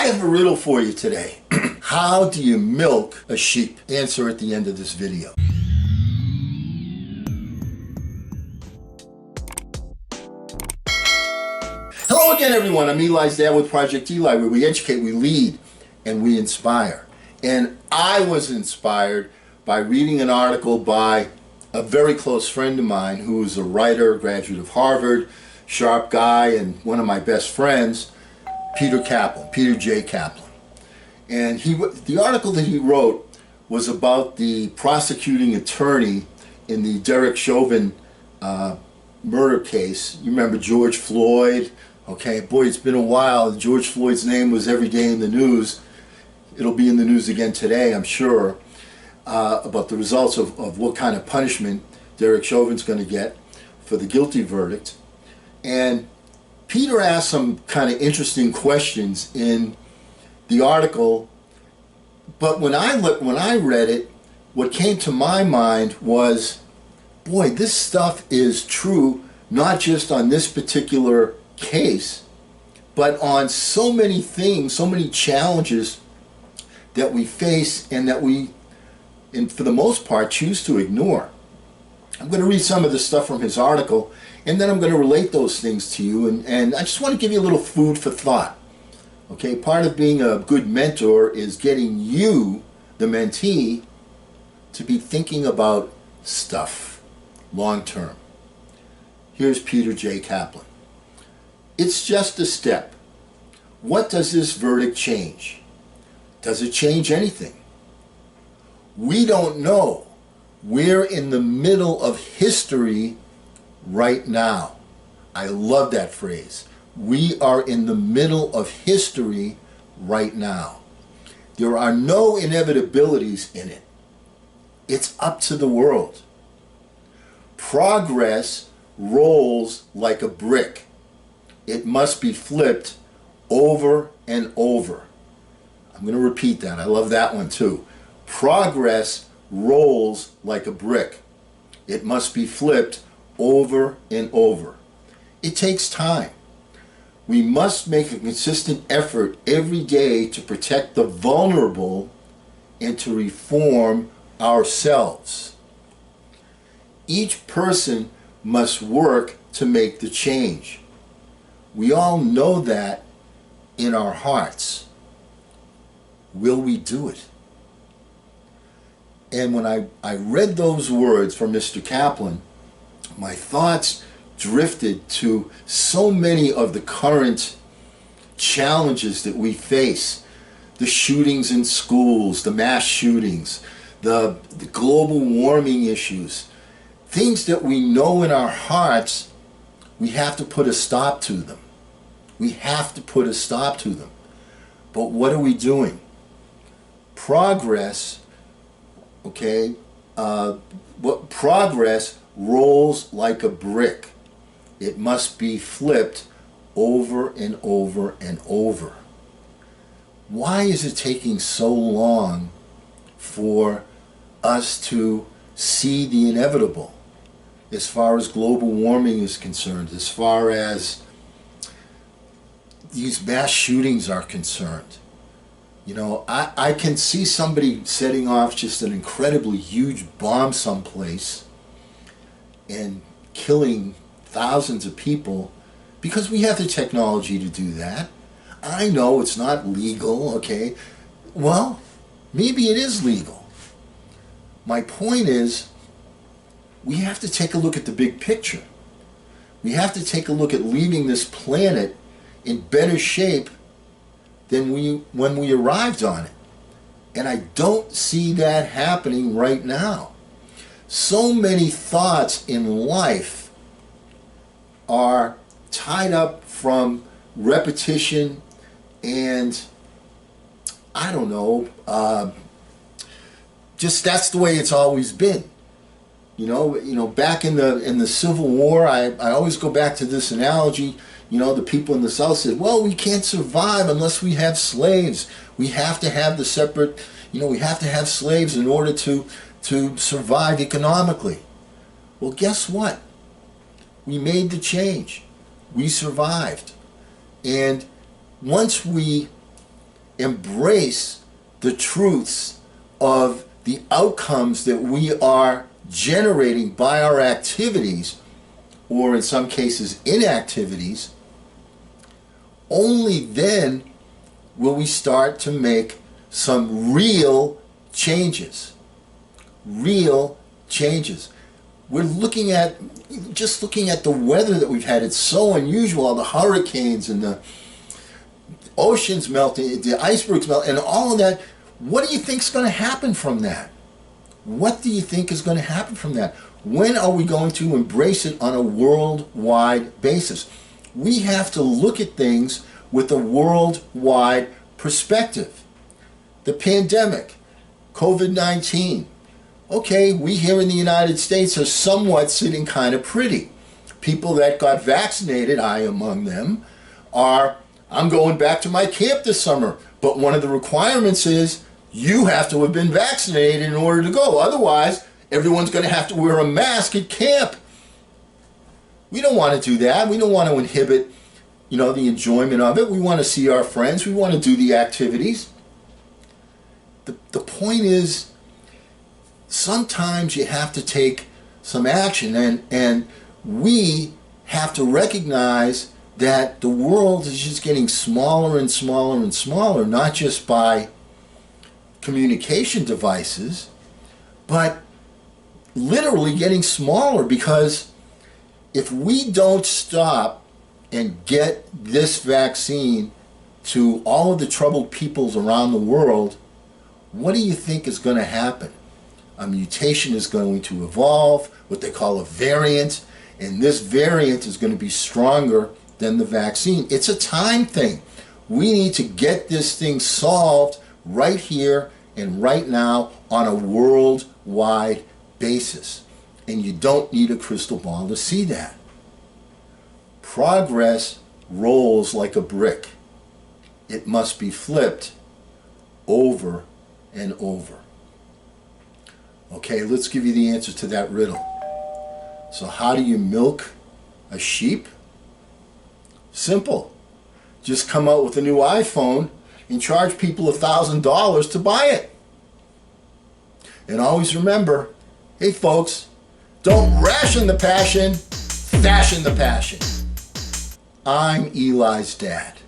I have a riddle for you today. How do you milk a sheep? Answer at the end of this video. Hello again, everyone. I'm Eli's dad with Project Eli, where we educate, we lead, and we inspire. And I was inspired by reading an article by a very close friend of mine who is a writer, graduate of Harvard, sharp guy, and one of my best friends, Peter J. Kaplan. And the article that he wrote was about the prosecuting attorney in the Derek Chauvin murder case. You remember George Floyd? Okay, boy, it's been a while. George Floyd's name was every day in the news. It'll be in the news again today, I'm sure, about the results of what kind of punishment Derek Chauvin's going to get for the guilty verdict. And Peter asked some kind of interesting questions in the article, but when I read it, what came to my mind was, boy, this stuff is true not just on this particular case, but on so many things, so many challenges that we face and that we, and for the most part, choose to ignore. I'm going to read some of the stuff from his article, and then I'm going to relate those things to you, and I just want to give you a little food for thought. Okay, part of being a good mentor is getting you, the mentee, to be thinking about stuff long term. Here's Peter J. Kaplan. It's just a step. What does this verdict change? Does it change anything? We don't know. We're in the middle of history right now. I love that phrase. We are in the middle of history right now. There are no inevitabilities in it. It's up to the world. Progress rolls like a brick. It must be flipped over and over. I'm going to repeat that. I love that one too. Progress rolls like a brick. It must be flipped over and over. It takes time. We must make a consistent effort every day to protect the vulnerable and to reform ourselves. Each person must work to make the change. We all know that in our hearts. Will we do it? And when I read those words from Mr. Kaplan, my thoughts drifted to so many of the current challenges that we face. The shootings in schools, the mass shootings, the global warming issues. Things that we know in our hearts, we have to put a stop to them. We have to put a stop to them. But what are we doing? Progress, okay, progress rolls like a brick. It must be flipped over and over and over. Why is it taking so long for us to see the inevitable as far as global warming is concerned, as far as these mass shootings are concerned? You know, I can see somebody setting off just an incredibly huge bomb someplace and killing thousands of people because we have the technology to do that. I know it's not legal, okay? Well, maybe it is legal. My point is, we have to take a look at the big picture. We have to take a look at leaving this planet in better shape than when we arrived on it. And I don't see that happening right now. So many thoughts in life are tied up from repetition and, I don't know, just that's the way it's always been. You know, back in the Civil War, I always go back to this analogy. You know, the people in the South said, well, we can't survive unless we have slaves. We have to have the separate, we have to have slaves in order to survive economically. Well, guess what? We made the change. We survived. And once we embrace the truths of the outcomes that we are generating by our activities, or in some cases inactivities, only then will we start to make some real changes. Real changes. We're looking at the weather that we've had. It's so unusual, all the hurricanes and the oceans melting, the icebergs melting, and all of that. What do you think is going to happen from that? What do you think is going to happen from that? When are we going to embrace it on a worldwide basis? We have to look at things with a worldwide perspective. The pandemic, COVID-19. Okay, we here in the United States are somewhat sitting kind of pretty. People that got vaccinated, I among them, I'm going back to my camp this summer, but one of the requirements is you have to have been vaccinated in order to go. Otherwise, everyone's going to have to wear a mask at camp. We don't want to do that. We don't want to inhibit, the enjoyment of it. We want to see our friends. We want to do the activities. The point is, sometimes you have to take some action, and we have to recognize that the world is just getting smaller and smaller and smaller, not just by communication devices, but literally getting smaller, because if we don't stop and get this vaccine to all of the troubled peoples around the world, what do you think is going to happen? A mutation is going to evolve, what they call a variant, and this variant is going to be stronger than the vaccine. It's a time thing. We need to get this thing solved right here and right now on a worldwide basis. And you don't need a crystal ball to see that. Progress rolls like a brick. It must be flipped over and over. Okay, let's give you the answer to that riddle. So how do you milk a sheep? Simple. Just come out with a new iPhone and charge people $1,000 to buy it. And always remember, hey folks, don't ration the passion, fashion the passion. I'm Eli's dad.